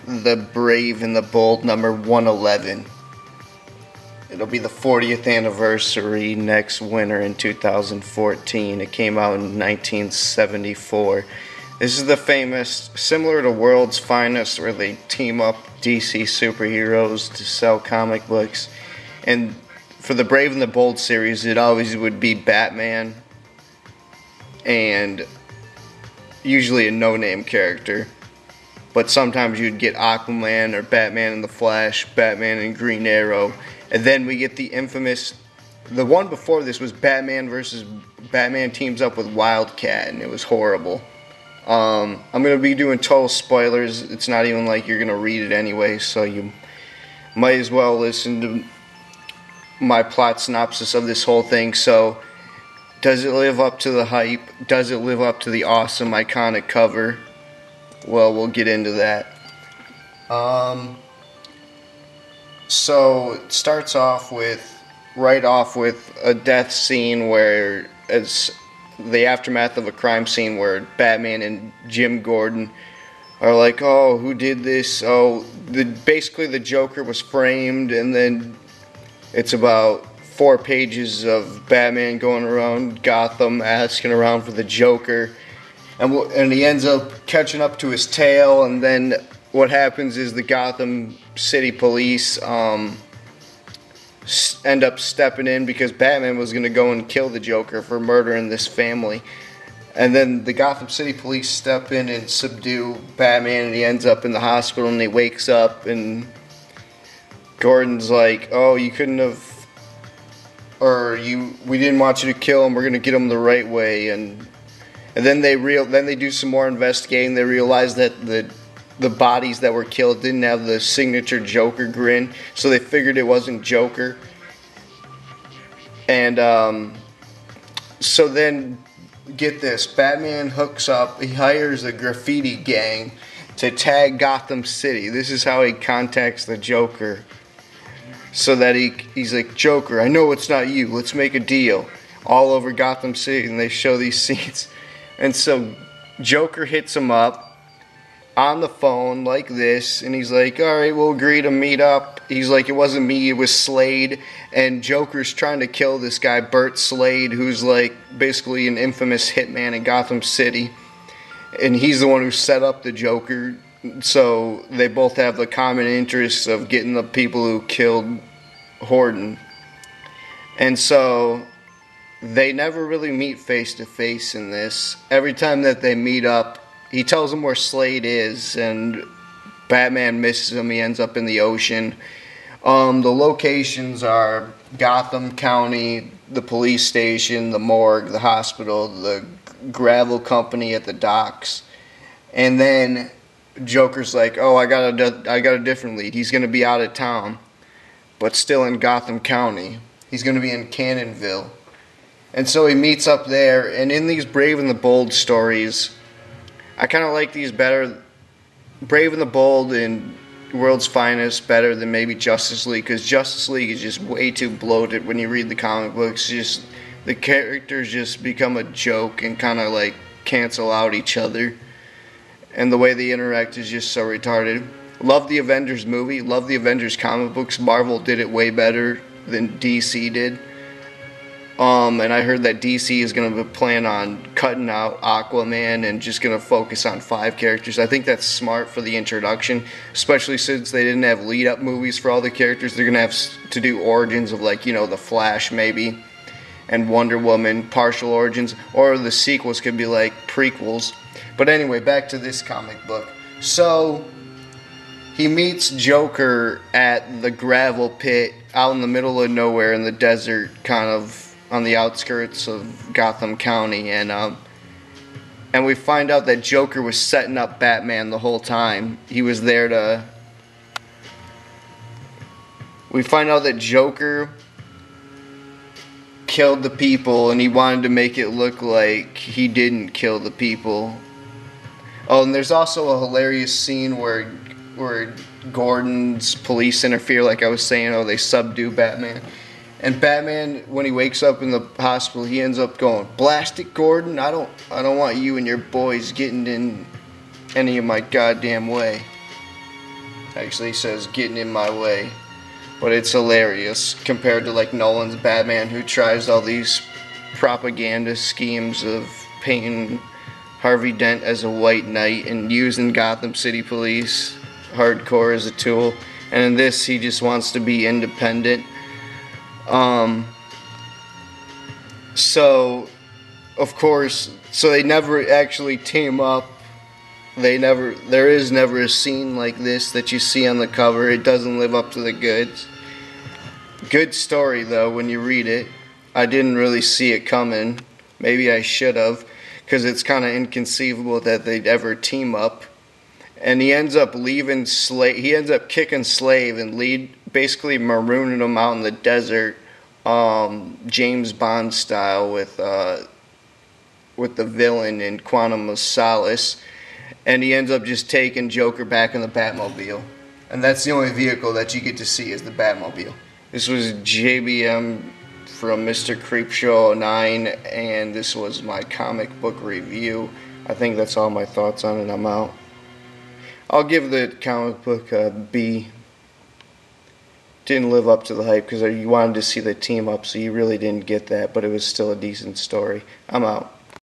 The Brave and the Bold number 111. It'll be the 40th anniversary next winter in 2014. It came out in 1974. This is the famous, similar to World's Finest, where they team up DC superheroes to sell comic books. And for the Brave and the Bold series, it always would be Batman and usually a no-name character. But sometimes you'd get Aquaman or Batman and the Flash, Batman and Green Arrow. And then we get the infamous, the one before this was Batman versus Batman teams up with Wildcat, and it was horrible. I'm going to be doing total spoilers. It's not even like you're going to read it anyway, so you might as well listen to my plot synopsis of this whole thing. So, does it live up to the hype? Does it live up to the awesome, iconic cover? Well, we'll get into that. So it starts off with, right off with a death scene where it's the aftermath of a crime scene where Batman and Jim Gordon are like, oh, who did this? Oh, basically the Joker was framed, and then it's about 4 pages of Batman going around Gotham asking around for the Joker. And he ends up catching up to his tail, and then what happens is the Gotham City police end up stepping in because Batman was going to go and kill the Joker for murdering this family. And then the Gotham City police step in and subdue Batman, and he ends up in the hospital, and he wakes up, and Gordon's like, oh, you couldn't have, we didn't want you to kill him, we're going to get him the right way. And then they do some more investigating. They realize that the bodies that were killed didn't have the signature Joker grin, so they figured it wasn't Joker. And so then, get this, Batman hooks up, he hires a graffiti gang to tag Gotham City. This is how he contacts the Joker, so that he's like, Joker, I know it's not you, let's make a deal. All over Gotham City, and they show these scenes. And so Joker hits him up on the phone like this, and he's like, alright, we'll agree to meet up. He's like, it wasn't me, it was Slade. And Joker's trying to kill this guy, Burt Slade, who's like basically an infamous hitman in Gotham City. And he's the one who set up the Joker. So they both have the common interests of getting the people who killed Horton. And so they never really meet face to face in this. Every time that they meet up, he tells him where Slade is, and Batman misses him. He ends up in the ocean. The locations are Gotham County, the police station, the morgue, the hospital, the gravel company at the docks. And then Joker's like, oh, I got a different lead. He's going to be out of town, but still in Gotham County. He's going to be in Cannonville. And so he meets up there, and in these Brave and the Bold stories, I kind of like these better. Brave and the Bold and World's Finest better than maybe Justice League, because Justice League is just way too bloated when you read the comic books. Just the characters just become a joke and kind of like cancel out each other, and the way they interact is just so retarded. Love the Avengers movie, love the Avengers comic books. Marvel did it way better than DC did. And I heard that DC is going to plan on cutting out Aquaman and just going to focus on 5 characters. I think that's smart for the introduction, especially since they didn't have lead-up movies for all the characters. They're going to have to do origins of, like, the Flash maybe, and Wonder Woman, partial origins, or the sequels could be like prequels. But anyway, back to this comic book. So he meets Joker at the gravel pit out in the middle of nowhere in the desert, kind of on the outskirts of Gotham County, and we find out that Joker was setting up Batman the whole time. He was there to... We find out that Joker killed the people, and he wanted to make it look like he didn't kill the people. Oh, and there's also a hilarious scene where Gordon's police interfere, like I was saying. Oh, they subdue Batman. And Batman, when he wakes up in the hospital, he ends up going, "Blast it, Gordon! I don't want you and your boys getting in any of my goddamn way." Actually, he says getting in my way. But it's hilarious compared to like Nolan's Batman, who tries all these propaganda schemes of painting Harvey Dent as a white knight and using Gotham City Police hardcore as a tool. And in this, he just wants to be independent. So, of course, so they never actually team up. There is never a scene like this that you see on the cover. It doesn't live up to the goods. Good story though when you read it. I didn't really see it coming. Maybe I should have, because it's kind of inconceivable that they'd ever team up. And he ends up leaving Slave. He ends up kicking Slave and basically marooning him out in the desert, James Bond style with the villain in Quantum of Solace. And he ends up just taking Joker back in the Batmobile. And that's the only vehicle that you get to see is the Batmobile. This was JBM from Mr. Creepshow 09, and this was my comic book review. I think that's all my thoughts on it. I'm out. I'll give the comic book a B. Didn't live up to the hype because you wanted to see the team up, so you really didn't get that, but it was still a decent story. I'm out.